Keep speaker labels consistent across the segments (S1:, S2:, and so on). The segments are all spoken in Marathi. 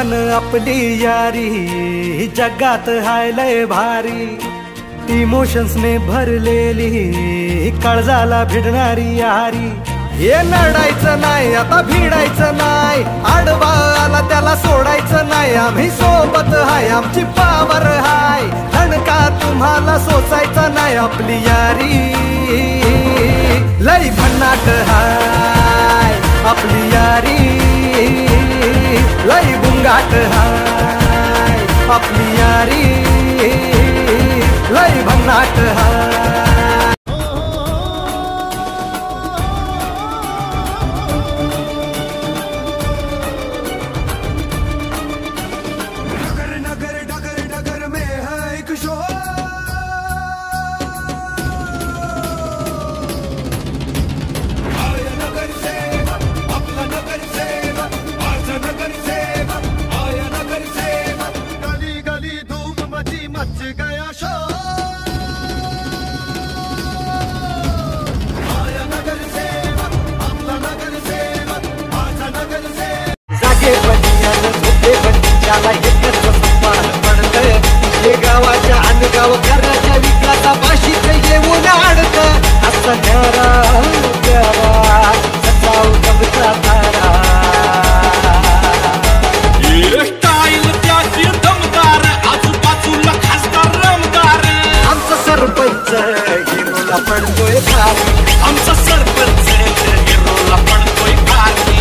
S1: जान आपली यारी जगात हाय लय भारी, इमोशन्स ने भरलेली काळजाला भिडणारी यारी। हे नडायचं नाही आता भिडायचं नाही, आडवा आला त्याला सोडायचं नाही, आम्ही सोबत हाय आमची पावर हाय, धणका तुम्हाला सोचायचा नाही, आपली यारी लय भन्नाट हाय, आपली यारी लय बुंगाट हाय, आपली यारी लय भन्नाट हाय। गावाच्या अनगाव करण्याच्या विकासापाशीच येऊन अडक असं न्यारा प्यारा सजाऊ कविता तारा,
S2: स्टाईल त्याची दमदार आजूबाजूला खासदार रमदार,
S1: आमचा सरपंच हिरोला पडतोय भारी,
S2: आमचा सरपंच हिरोला पडतोय भारी,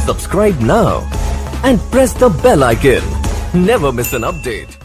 S3: Subscribe now and press the bell icon. Never miss an update.